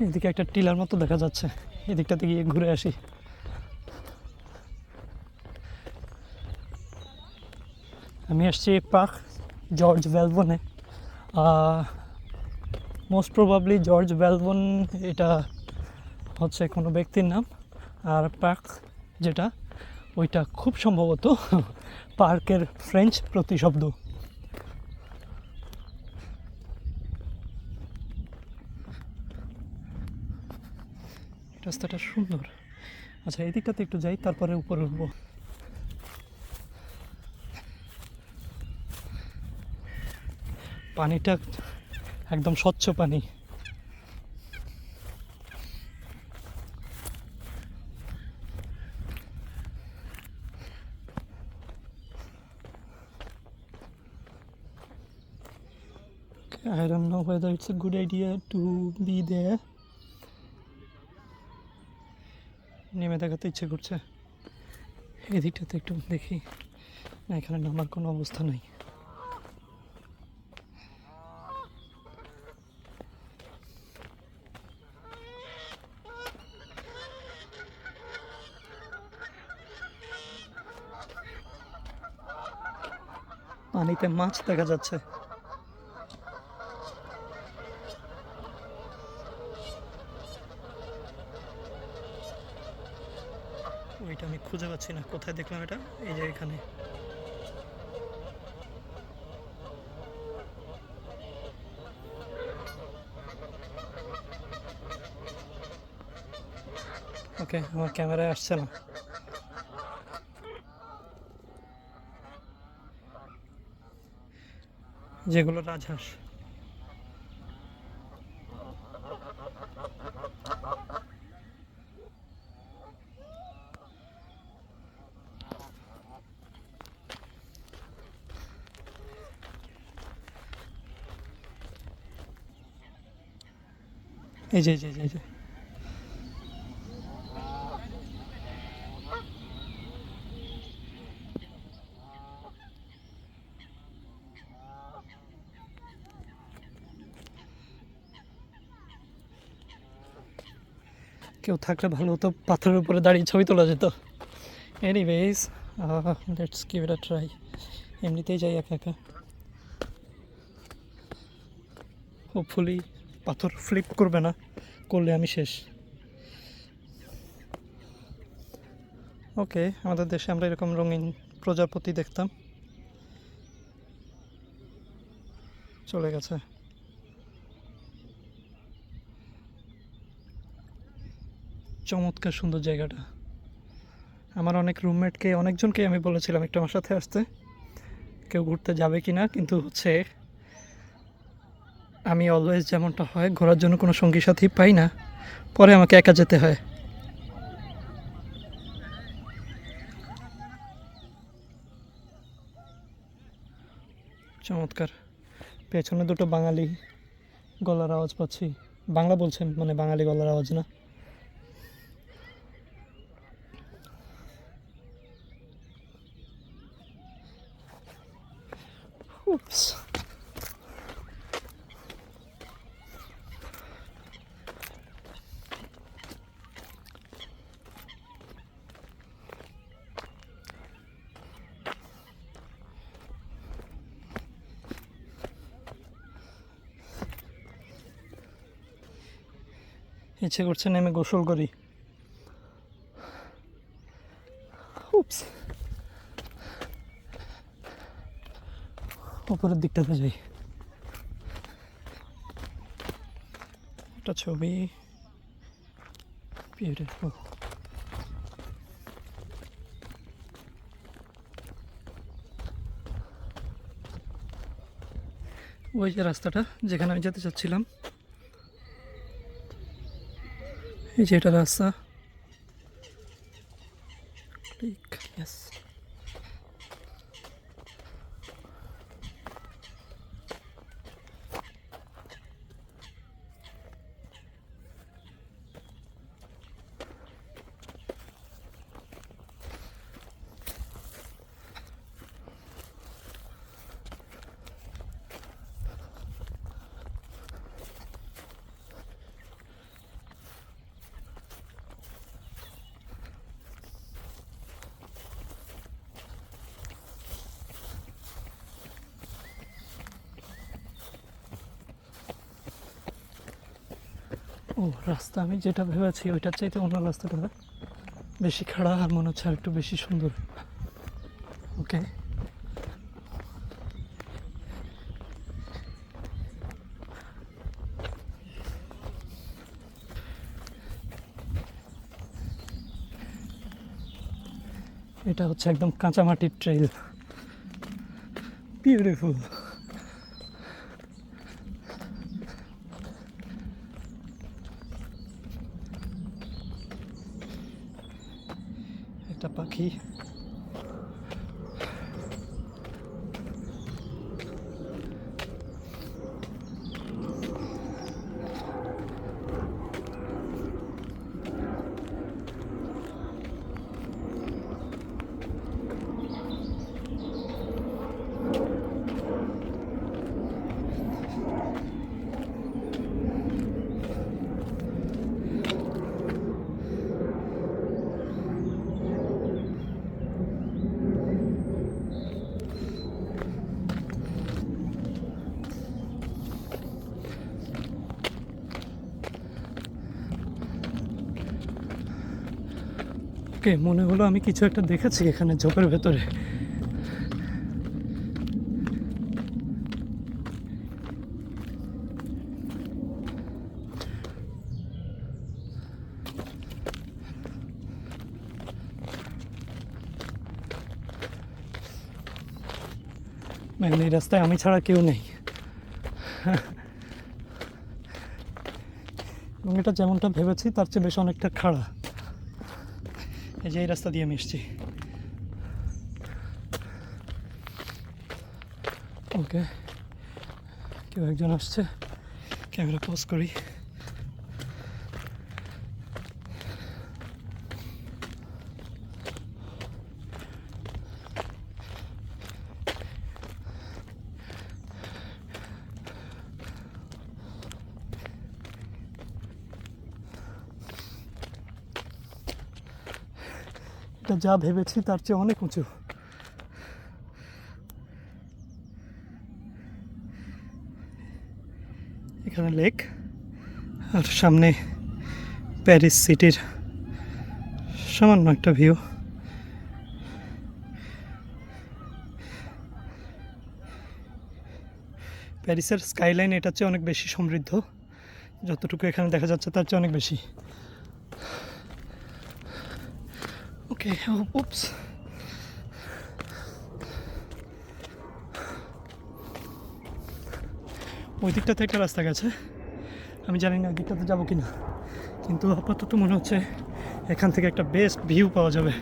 এদিকে একটা টিলার মতো দেখা যাচ্ছে, এদিকটাতে গিয়ে ঘুরে আসি। আমি আসছি পার্ক জর্জ ভ্যালবনে। মোস্ট প্রবাবলি জর্জ ভ্যালবন এটা হচ্ছে কোনো ব্যক্তির নাম, আর পার্ক যেটা ওইটা খুব সম্ভবত পার্কের ফ্রেঞ্চ প্রতিশব্দ। রাস্তাটা সুন্দর। আচ্ছা, এই দিকটাতে একটু যাই, তারপরে উপরে উঠবো। পানিটা একদম স্বচ্ছ পানি। I don't know whether it's a good idea to be there. নেমে দেখাতে ইচ্ছে করছে। এদিকটাতে একটু দেখি, না এখানে নামার কোনো অবস্থা নাই। পানিতে মাছ দেখা যাচ্ছে। ওইটা আমি খুঁজে পাচ্ছি না, কোথায় দেখলাম এটা। এই যে এখানে। ওকে, আমার ক্যামেরায় আসছে না। যেগুলো রাজহাঁস। এই যে এই যে কেউ থাকলে ভালো হতো, পাথরের উপরে দাঁড়িয়ে ছবি তোলা যেত। Anyways, let's give it a try. এমনিতেই যাই একা একা। হোপফুলি পাথর ফ্লিপ করবে না, করলে আমি শেষ। ওকে, আমাদের দেশে আমরা এরকম রঙিন প্রজাপতি দেখতাম, চলে গেছে। চমৎকার সুন্দর জায়গাটা। আমার অনেকজনকে আমি বলেছিলাম একটু আমার সাথে আসতে, কেউ ঘুরতে যাবে কি না, কিন্তু হচ্ছে আমি অলওয়েজ যেমনটা হয় ঘোরার জন্য কোনো সঙ্গী সাথী পাই না, পরে আমাকে একা যেতে হয়। চমৎকার। পেছনে দুটো বাঙালি গলার আওয়াজ পাচ্ছি। বাংলা বলছেন, মানে বাঙালি গলার আওয়াজ না। উপস। ইচ্ছে করছে নেমে গোসল করি। উপস। উপরের দিকটাতে যাই, একটা ছবি। বিউটিফুল। ওই যে রাস্তাটা যেখানে আমি যেতে চাচ্ছিলাম, এই যে এটা রাস্তা। ঠিক, ইয়েস। ও রাস্তা আমি যেটা ভেবেছি ওইটার চাইতে অন্য রাস্তাটা বেশি খাড়া আর মনে হচ্ছে আর একটু বেশি সুন্দর। ওকে, এটা হচ্ছে একদম কাঁচামাটির ট্রেইল, বিউটিফুল। একটা পাখি, ওকে, মনে হলো আমি কিছু একটা দেখেছি এখানে ঝোপের ভেতরে। ম্যান, এই রাস্তায় আমি ছাড়া কেউ নেই। এবং এটা যেমনটা ভেবেছি তার চেয়ে বেশ অনেকটা খাড়া। এই যে এই রাস্তা দিয়ে আমি এসেছি। ওকে, কেউ একজন আসছে, ক্যামেরা পজ করি। এটা যা ভেবেছি তার চেয়ে অনেক উঁচু। এখানে লেক আর সামনে প্যারিস সিটির সামান্য একটা ভিউ। প্যারিসের স্কাইলাইন এটার চেয়ে অনেক বেশি সমৃদ্ধ, যতটুকু এখানে দেখা যাচ্ছে তার চেয়ে অনেক বেশি। ওকে, উপস, ওই দিকটাতে একটা রাস্তা গেছে, আমি জানি না ওই দিকটাতে যাবো কিনা, কিন্তু আপাতত মনে হচ্ছে এখান থেকে একটা বেস্ট ভিউ পাওয়া যাবে।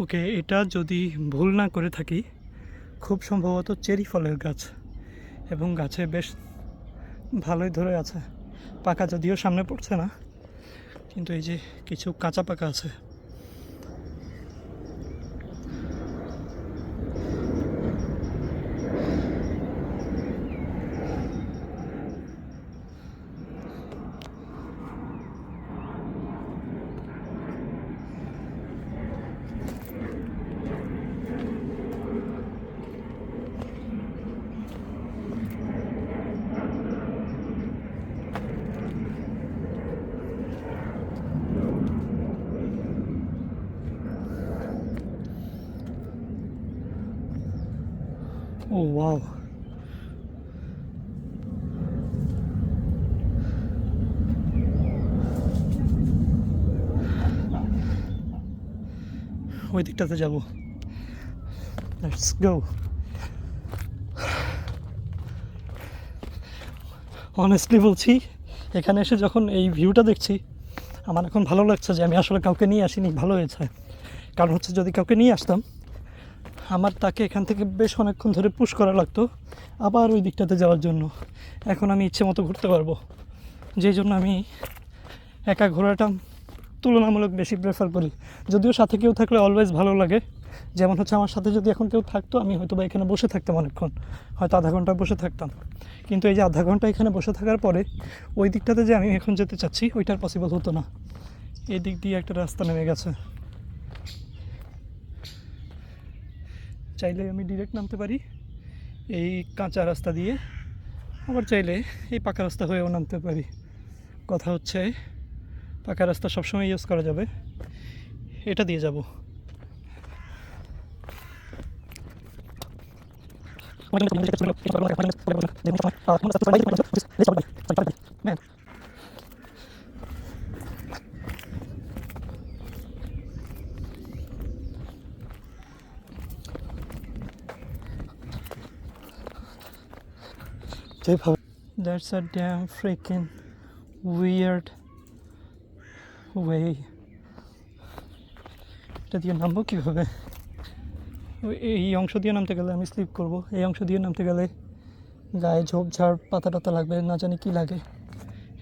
ওকে, এটা যদি ভুল না করে থাকি খুব সম্ভবত চেরি ফলের গাছ, এবং গাছে বেশ ভালোই ধরে আছে। পাকা যদিও সামনে পড়ছে না, কিন্তু এই যে কিছু কাঁচা পাকা আছে। ও ওয়াও, ওই দিকটাতে যাব। Let's go. অনেস্টলি বলছি, এখানে এসে যখন এই ভিউটা দেখছি আমার এখন ভালো লাগছে যে আমি আসলে কাউকে নিয়ে আসিনি। ভালো হয়েছে, কারণ হচ্ছে যদি কাউকে নিয়ে আসতাম আমার তাকে এখান থেকে বেশ অনেকক্ষণ ধরে পুশ করা লাগতো আবার ওই দিকটাতে যাওয়ার জন্য। এখন আমি ইচ্ছে মতো ঘুরতে পারবো, যেই জন্য আমি একা ঘোরাটা তুলনামূলক বেশি প্রেফার করি। যদিও সাথে কেউ থাকলে অলওয়েজ ভালো লাগে। যেমন হচ্ছে আমার সাথে যদি এখন কেউ থাকতো আমি হয়তো বা এখানে বসে থাকতাম অনেকক্ষণ, হয়তো আধা ঘন্টা বসে থাকতাম। কিন্তু এই যে আধা ঘন্টা এখানে বসে থাকার পরে ওই দিকটাতে যে আমি এখন যেতে চাচ্ছি ওইটার পসিবল হতো না। এই দিক দিয়ে একটা রাস্তা নেমে গেছে, চাইলে আমি ডিরেক্ট নামতে পারি এই কাঁচা রাস্তা দিয়ে, আবার চাইলে এই পাকা রাস্তা হয়েও নামতে পারি। কথা হচ্ছে পাকা রাস্তা সবসময় ইউজ করা যাবে, এটা দিয়ে যাব। That's a damn freaking weird way. এটা দিয়ে নামবো কীভাবে? এই অংশ দিয়ে নামতে গেলে আমি স্লিপ করব, এই অংশ দিয়ে নামতে গেলে গায়ে ঝোপঝাড় পাতা টাতা লাগবে, না জানি কী লাগে।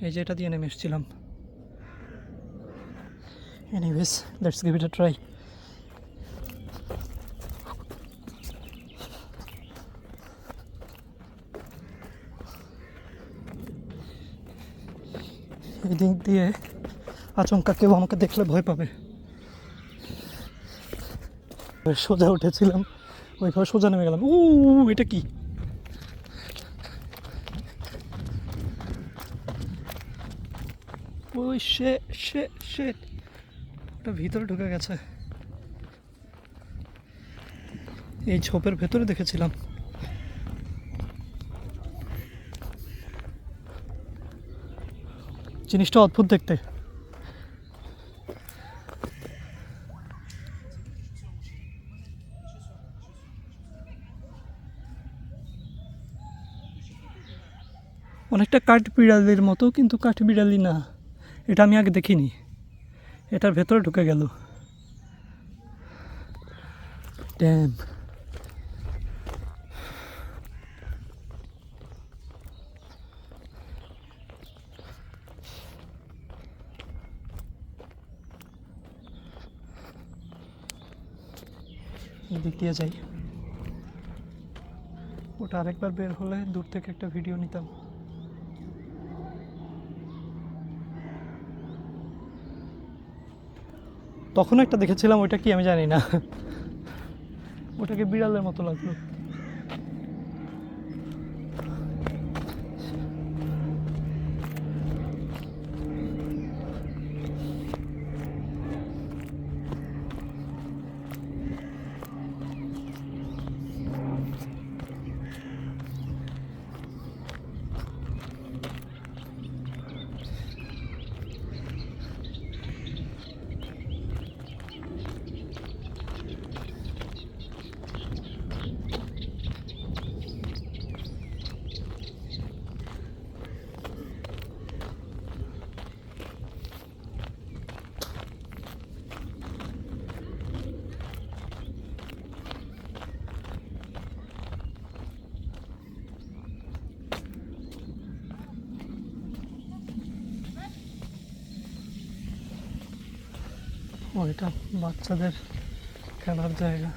এই যে এটা দিয়ে নেমে এসেছিলাম। Anyways, let's give it a try. এই দিক দিয়ে আচমকা কেউ আমাকে দেখলে ভয় পাবে। সোজা উঠেছিলাম, ওইভাবে সোজা নেমে গেলাম। এটা কি? ওই শেট ওটা ভিতরে ঢুকে গেছে। এই ঝোপের ভেতরে দেখেছিলাম। জিনিসটা অদ্ভুত দেখতে। অনেকটা কাঠবিড়ালির মতো, কিন্তু কাঠবিড়ালি না, এটা আমি আগে দেখিনি। এটার ভেতরে ঢুকে গেল। ড্যাম। এদিক দিয়ে যাই। ওটা আরেকবার বের হলে দূর থেকে একটা ভিডিও নিতাম। তখন একটা দেখেছিলাম, ওইটা কি আমি জানি না, ওটাকে বিড়ালের মতো লাগলো। ওইটা বাচ্চাদের খেলার জায়গা।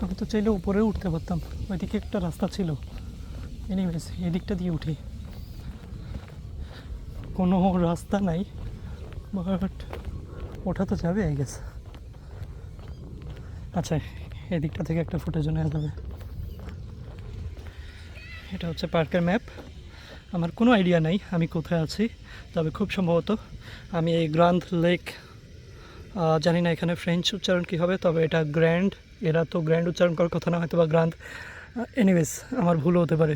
আমি তো চাইলে উপরে উঠতে পারতাম, ওইদিকে একটা রাস্তা ছিল। এনিওয়েজ, এদিকটা দিয়ে উঠি। কোনো রাস্তা নাই, বাট ওঠা তো যাবে আই গেস। আচ্ছা, এদিকটা থেকে একটা ফুটেজ নেওয়া যাবে। এটা হচ্ছে পার্কের ম্যাপ। আমার কোনো আইডিয়া নাই আমি কোথায় আছি, তবে খুব সম্ভবত আমি এই গ্র্যান্ড লেক জানি না এখানে ফ্রেঞ্চ উচ্চারণ কী হবে, তবে এটা গ্র্যান্ড। এরা তো গ্র্যান্ড উচ্চারণ করার কথা না, হয়তো বা গ্রান্ড। এনিওয়েজ আমার ভুলও হতে পারে।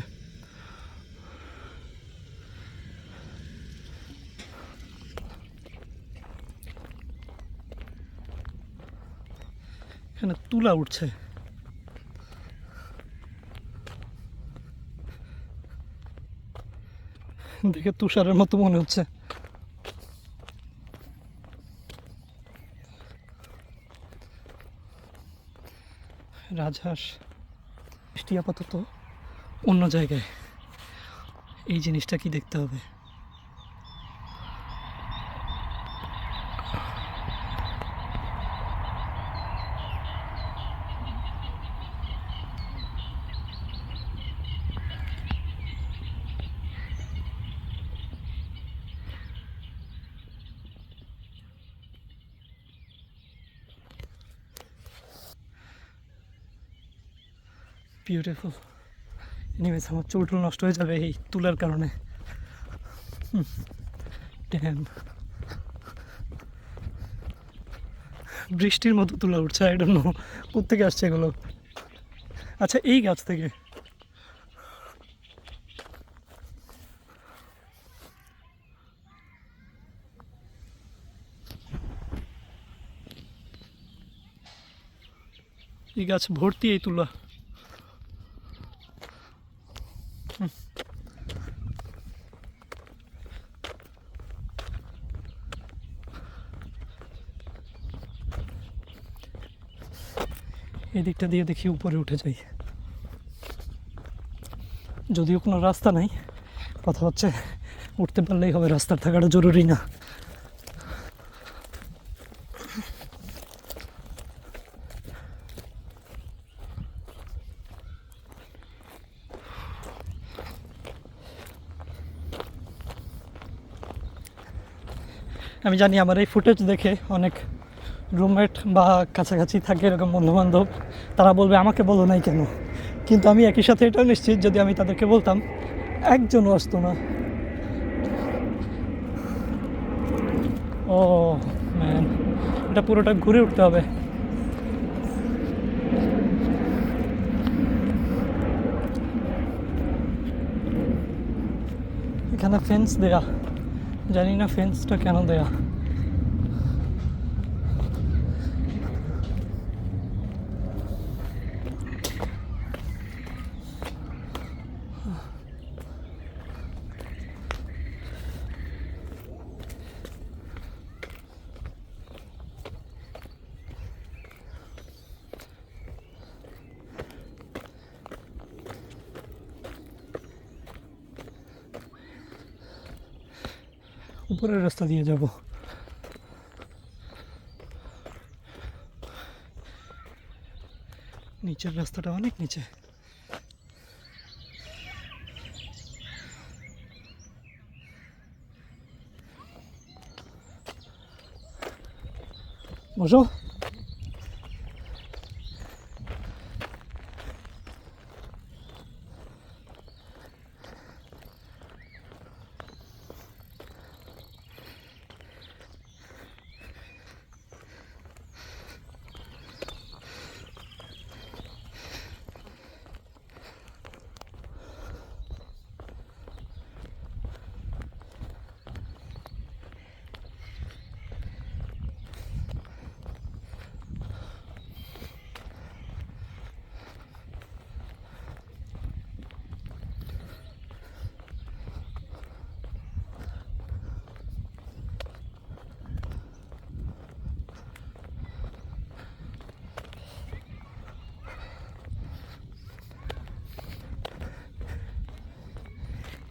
এখানে তুলা উঠছে, দেখে তুষারের মতো মনে হচ্ছে। রাজহাঁস। বৃষ্টি আপাতত অন্য জায়গায়, এই জিনিসটা কি দেখতে হবে। বিউটিফুল। এনিওয়েজ আমার চুল টুল নষ্ট হয়ে যাবে এই তুলার কারণে। ড্যাম, বৃষ্টির মতো তুলা উঠছে, আই ডোন্ট নো কোত্থেকে আসছে এগুলো। আচ্ছা, এই গাছ থেকে। এই গাছ ভর্তি এই তুলা। এই দিকটা দিয়ে দেখি উপরে উঠে যাই, যদিও কোনো রাস্তা নাই। কথা হচ্ছে উঠতে পারলেই হবে, রাস্তার থাকাটা জরুরি না। আমি জানি আমার এই ফুটেজ দেখে অনেক রুমমেট বা কাছাকাছি থাকে এরকম বন্ধুবান্ধব, তারা বলবে আমাকে বলো নাই কেন। কিন্তু আমি একই সাথে এটাও নিশ্চিত, যদি আমি তাদেরকে বলতাম একজনও আসতো না। ও ম্যান, এটা পুরোটা ঘুরে উঠতে হবে। এখানে ফেন্স দেয়া, জানি না ফেন্সটা কেন দেয়া। উপরের রাস্তা দিয়ে যাব। নিচের রাস্তাটা অনেক নিচে। বসো।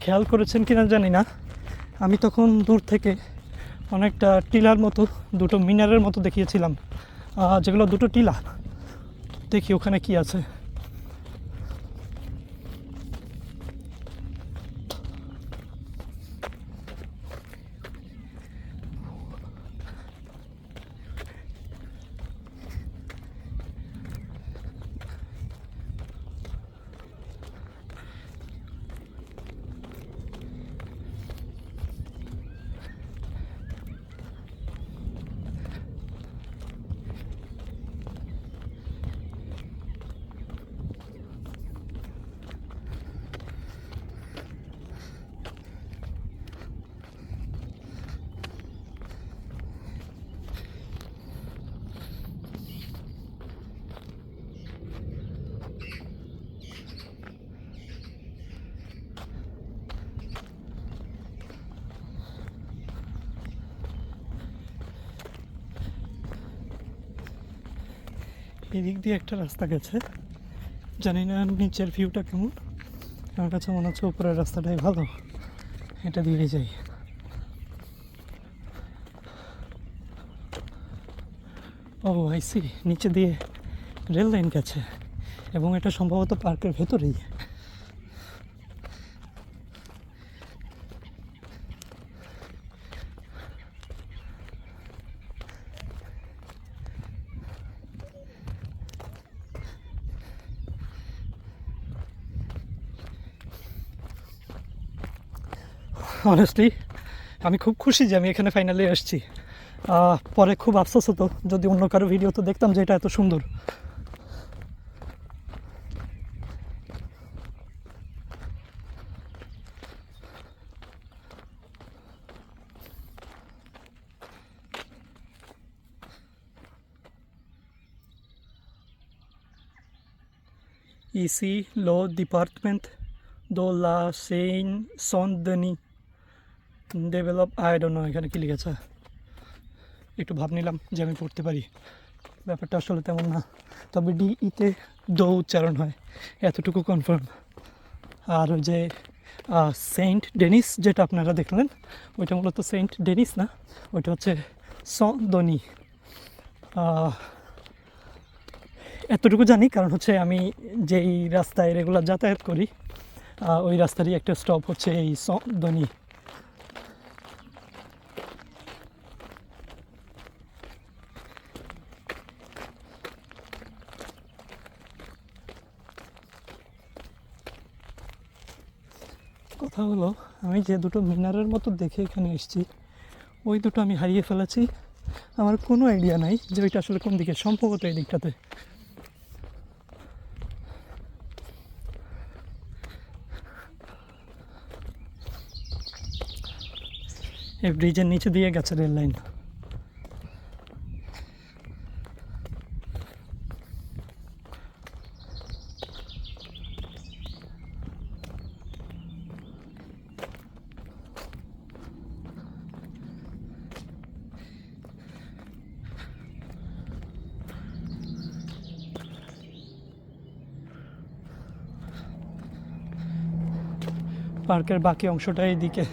খেয়াল করেছেন কিনা জানি না, আমি তখন দূর থেকে অনেকটা টিলার মতো, দুটো মিনারের মতো দেখিয়েছিলাম, যেগুলো দুটো টিলা। দেখি ওখানে কি আছে। এদিক দিয়ে একটা রাস্তা গেছে, জানি না নিচের ভিউটা কেমন। আমার কাছে মনে হচ্ছে উপরের রাস্তাটাই ভালো, এটা দিয়ে যাই। ও আইসি, নিচে দিয়ে রেল লাইন গেছে এবং এটা সম্ভবত পার্কের ভেতরেই। অনেস্টলি আমি খুব খুশি যে আমি এখানে ফাইনালি আসছি। পরে খুব আফসোস হতো যদি অন্য কারো ভিডিও তো দেখতাম যে এটা এত সুন্দর। ইসি ল ডিপার্টমেন্ট দো লা সেইন সন দেনি ডেভেলপ, আই ডোন্ট নো এখানে কী লিখেছে। একটু ভাব নিলাম যে আমি পড়তে পারি, ব্যাপারটা আসলে তেমন না। তবে ডিইতে দো উচ্চারণ হয়, এতটুকু কনফার্ম। আর ওই যে সেন্ট ডেনিস যেটা আপনারা দেখলেন, ওইটা মূলত সেন্ট ডেনিস না, ওইটা হচ্ছে সদনি। এতটুকু জানি কারণ হচ্ছে আমি যেই রাস্তায় রেগুলার যাতায়াত করি ওই রাস্তারই একটা স্টপ হচ্ছে এই সদনি। কথা হলো, আমি যে দুটো মিনারের মতো দেখে এখানে এসেছি ওই দুটো আমি হারিয়ে ফেলেছি। আমার কোনো আইডিয়া নাই যে ওইটা আসলে কোন দিকে, সম্ভবত এই দিকটাতে। এই ব্রিজের নিচে দিয়ে গেছে রেল লাইন। পার্কের বাকি অংশটা এইদিকে।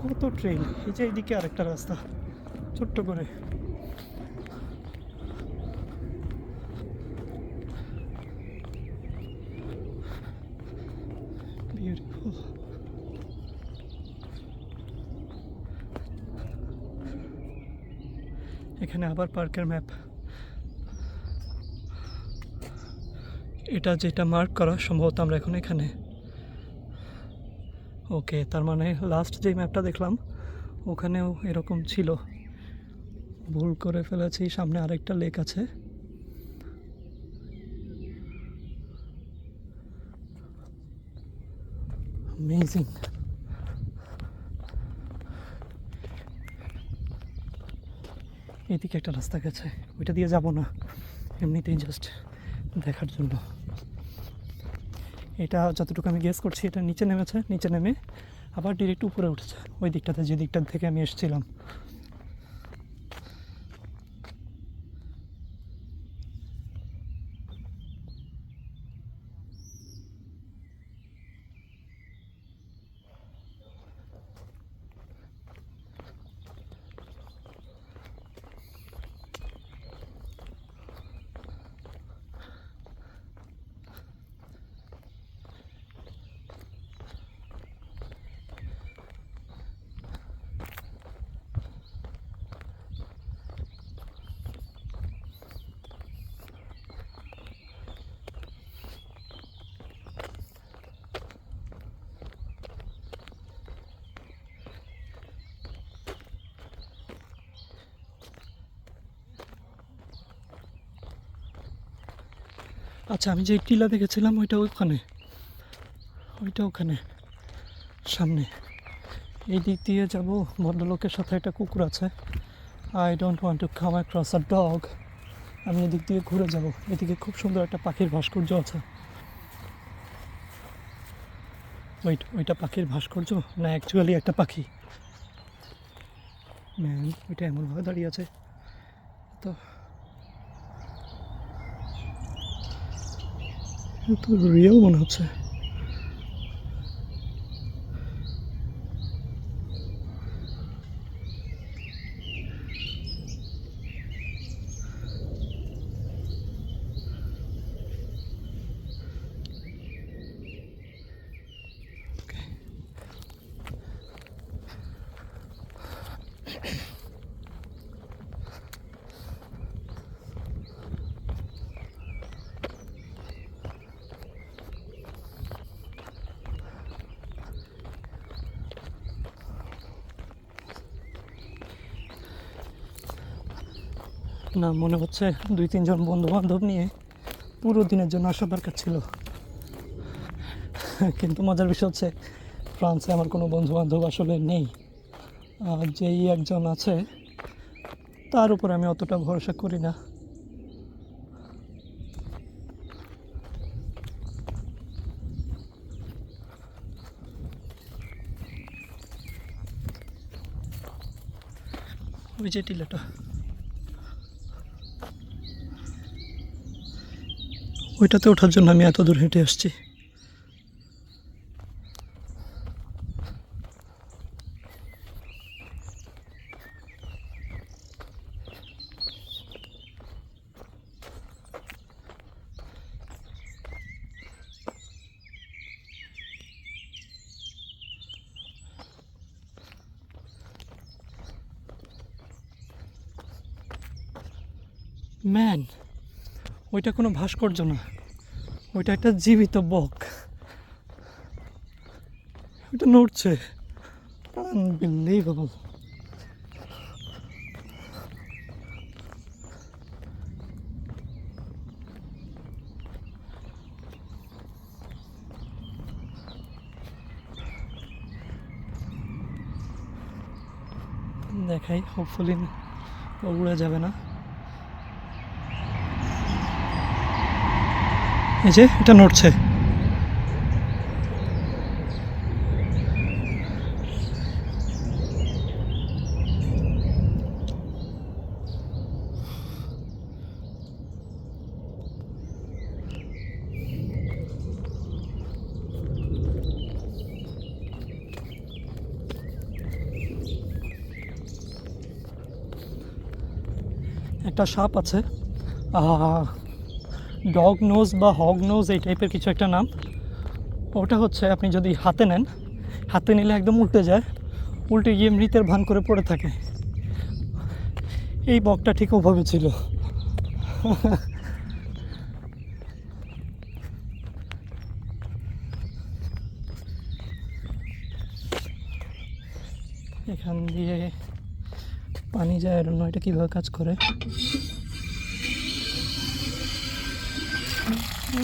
কত ট্রেন, এই যে এইদিকে আরেকটা রাস্তা ছোট্ট করে। বিউটিফুল। এখানে আবার পার্কের ম্যাপ, এটা যেটা মার্ক করা সম্ভবত আমরা এখন এখানে। ওকে, তার মানে লাস্ট যে ম্যাপটা দেখলাম ওখানেও এরকম ছিল, ভুল করে ফেলেছি। সামনে আরেকটা লেক আছে। অ্যামেজিং। এদিকে একটা রাস্তা গেছে, ওইটা দিয়ে যাব না, এমনিতেই জাস্ট দেখার জন্য। এটা যতটুকু আমি গেস করছি এটা নিচে নেমেছে, নিচে নেমে আবার ডিরেক্ট উপরে উঠেছে ওই দিকটাতে, যে দিকটা থেকে আমি এসেছিলাম। আচ্ছা, আমি যে টিলা দেখেছিলাম ওইটা ওখানে, ওইটা ওখানে সামনে। এই দিক দিয়ে যাব, ভদ্রলোকের সাথে একটা কুকুর আছে, I don't want to come across a dog. আমি এদিক দিয়ে ঘুরে যাব। এদিকে খুব সুন্দর একটা পাখির ভাস্কর্য আছে। ওইটা পাখির ভাস্কর্য না অ্যাকচুয়ালি একটা পাখি? ম্যান, ওইটা এমনভাবে দাঁড়িয়ে আছে তো রিয়েল মনে হচ্ছে। না, মনে হচ্ছে 2-3 জন বন্ধু বান্ধব নিয়ে পুরো দিনের জন্য আসা দরকার ছিল। কিন্তু মজার বিষয় হচ্ছে ফ্রান্সে আমার কোনো বন্ধু বান্ধব আসলে নেই। যেই একজন আছে তার উপর আমি অতটা ভরসা করি না। ওই যে টিলাটা, ওইটাতে ওঠার জন্য আমি এত দূর হেঁটে আসছি। ম্যান, ওইটা কোনো ভাস্কর্য না, ওইটা একটা জীবিত বক। ওইটা নড়ছে, আনবিলিভেবল। দেখাই, হোপফুলি ও উড়ে যাবে না। এই যে এটা নড়ছে। একটা সাপ আছে, ডগ নোজ বা হগ নোজ এই টাইপের কিছু একটা নাম। ওটা হচ্ছে আপনি যদি হাতে নেন, হাতে নিলে একদম উল্টে যায়, উল্টে গিয়ে মৃতের ভান করে পড়ে থাকে। এই বকটা ঠিক ওভাবে ছিল। এখান দিয়ে পানি যায়, আর এটা কীভাবে কাজ করে।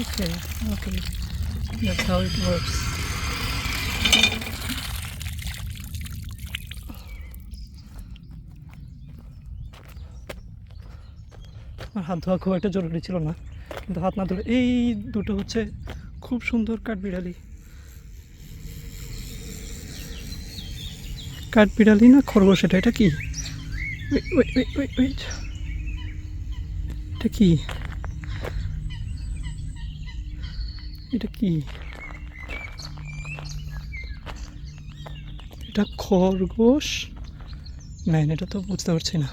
ওকে ওকে, that's how it works. আর হাত ধোয়া খুব একটা জরুরি ছিল না, কিন্তু হাত না ধরে এই দুটো হচ্ছে খুব সুন্দর কাঠবিড়ালি। কাঠবিড়ালি না খরগোশ, এটা কি? এটা কি? এটা কি? এটা খরগোশ? ম্যান, এটা তো বুঝতে পারছি না।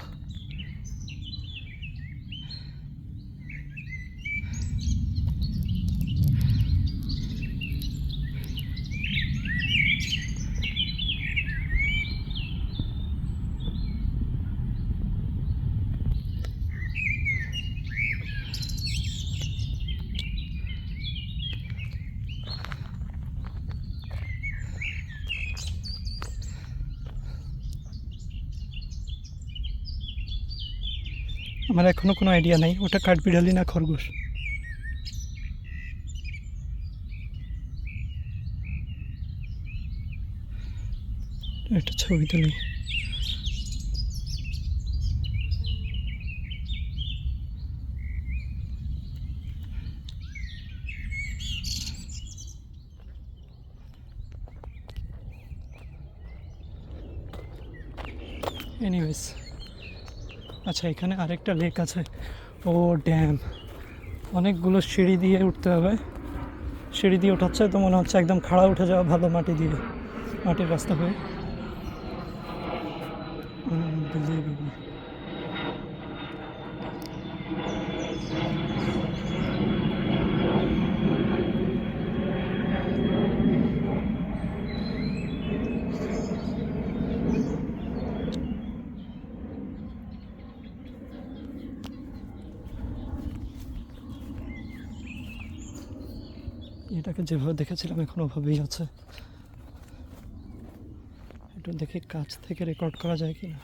আমার এখনো কোনো আইডিয়া নাই ওটা কাঠবিড়ালি না খরগোশ। একটা ছবি তুলি। এনিওয়েজ, আচ্ছা এখানে আরেকটা লেক আছে। ও ড্যাম, অনেকগুলো সিঁড়ি দিয়ে উঠতে হবে। সিঁড়ি দিয়ে ওঠাচ্ছে তো মনে হচ্ছে একদম খাড়া উঠে যাওয়া ভালো, মাটি দিয়ে, মাটির রাস্তা হয়ে। Unbelievable. এটাকে যেভাবে দেখেছিলাম এখন ওভাবেই আছে। একটু দেখি কাছ থেকে রেকর্ড করা যায় কি না।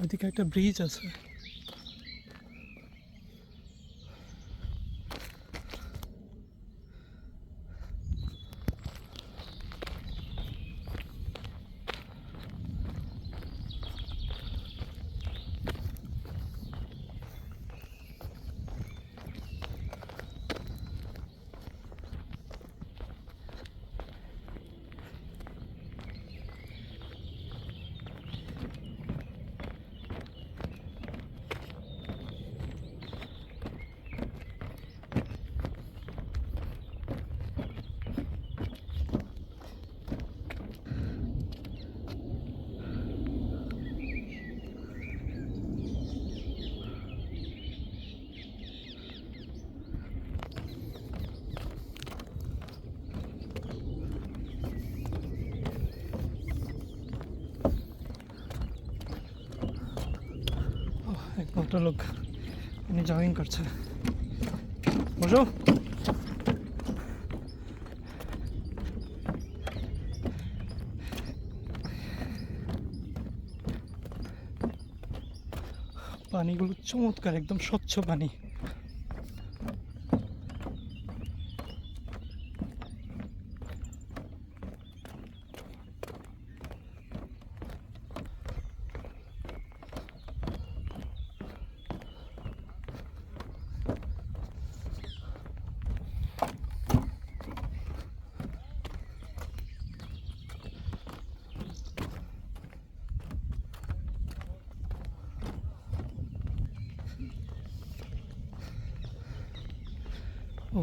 ওইদিকে একটা ব্রিজ আছে। এক ভদ্রলোক, উনি জগিং করছে। বসো। পানিগুলো চমৎকার, একদম স্বচ্ছ পানি।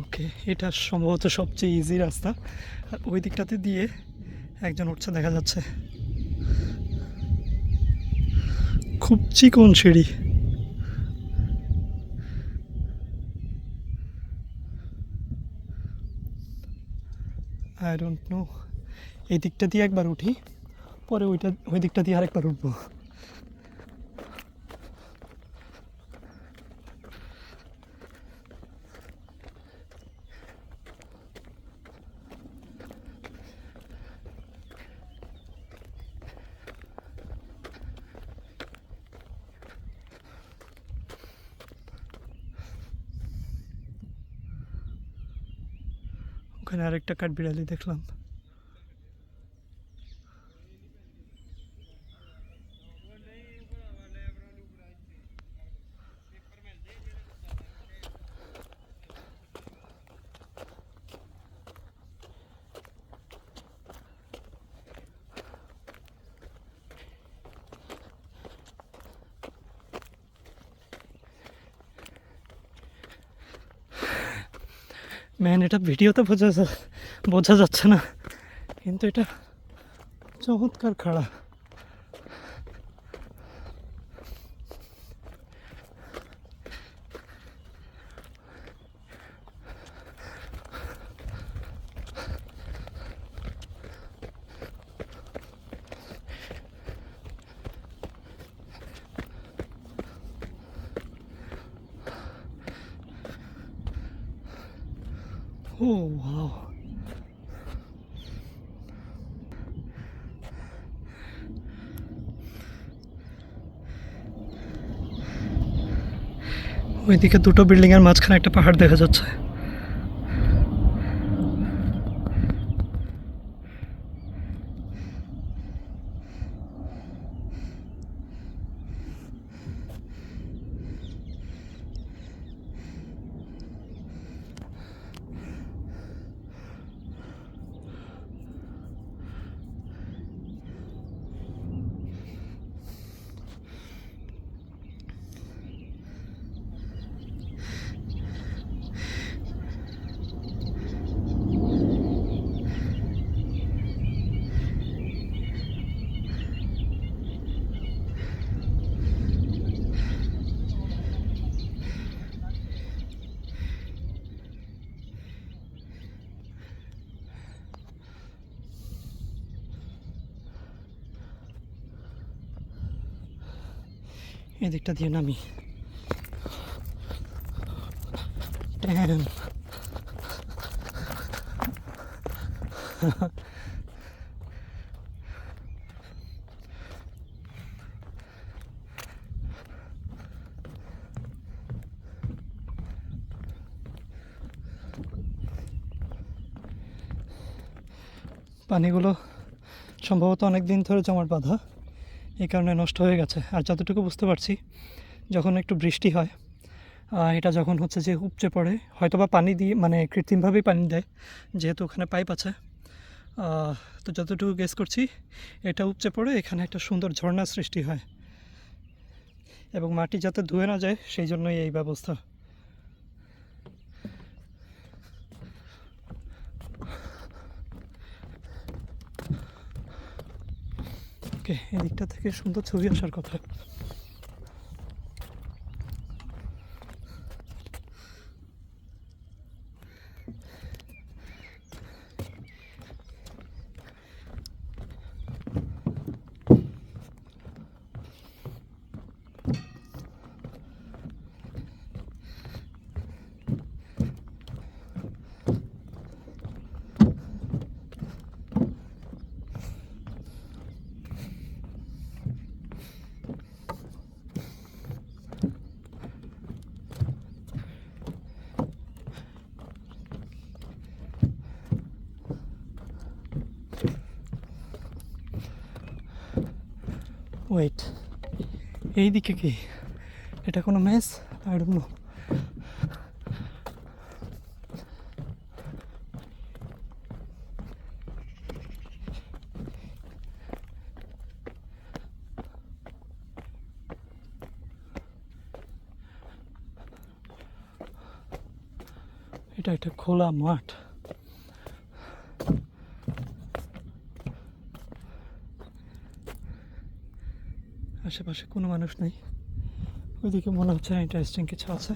ওকে, এটা সম্ভবত সবচেয়ে ইজি রাস্তা। আর ওই দিকটাতে দিয়ে একজন উঠছে দেখা যাচ্ছে, খুব চিকন সিঁড়ি। আই ডোন্ট নো, এই দিকটা দিয়ে একবার উঠি, পরে ওই দিকটা দিয়ে আরেকবার উঠবো। ওখানে আরেকটা কাঠবিড়ালি দেখলাম। ম্যান, এটা ভিডিওতে বোঝা যাচ্ছে না, কিন্তু এটা চমৎকার খাড়া। ও ওয়াও, ওইদিকে দুটো বিল্ডিংয়ের মাঝখানে একটা পাহাড় দেখা যাচ্ছে। এদিকটা দিয়ে নামি। ড্যাম, পানিগুলো সম্ভবত অনেক দিন ধরে জমাট বাঁধা, এই কারণে নষ্ট হয়ে গেছে। আর যতটুকু বুঝতে পারছি, যখন একটু বৃষ্টি হয়, এটা যখন হচ্ছে যে উপচে পড়ে, হয়তো বা পানি দিয়ে মানে কৃত্রিমভাবেই পানি দেয়, যেহেতু ওখানে পাইপ আছে। তো যতটুকু গেস করছি, এটা উপচে পড়ে এখানে একটা সুন্দর ঝর্ণা সৃষ্টি হয়, এবং মাটি যাতে ধুয়ে না যায় সেই জন্যই এই ব্যবস্থা। ওকে, এদিকটা থেকে সুন্দর ছবি আসার কথা। ওয়েট, এই দিকে কি এটা কোনো মেস? I don't no. এটা একটা খোলা মাঠ, আশেপাশে কোনো মানুষ নেই। ওইদিকে মনে হচ্ছে ইন্টারেস্টিং কিছু আছে।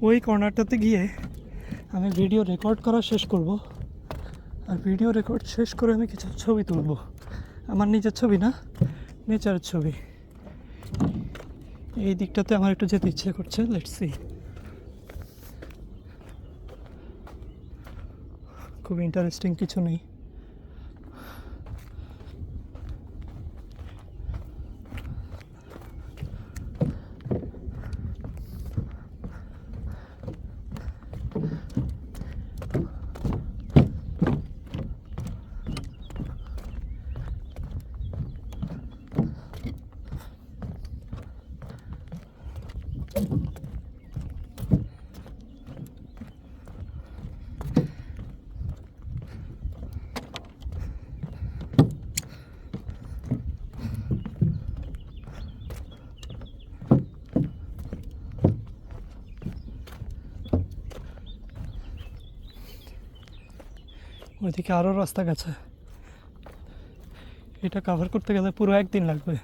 ওই কর্নারটাতে গিয়ে আমি ভিডিও রেকর্ড করা শেষ করব, আর ভিডিও রেকর্ড শেষ করে আমি কিছু ছবি তুলবো, আমার নিজের ছবি না, নেচারের ছবি। এই দিকটাতে আমার একটু যেতে ইচ্ছে করছে, লেটস সি। খুব ইন্টারেস্টিং কিছু নেই। ওইদিকে আরও রাস্তা গেছে, এটা কভার করতে গেলে পুরো একদিন লাগবে।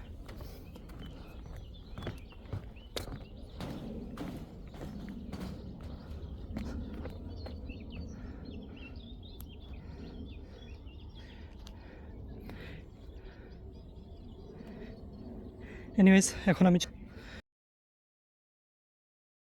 এনিওয়েজ এখন আমি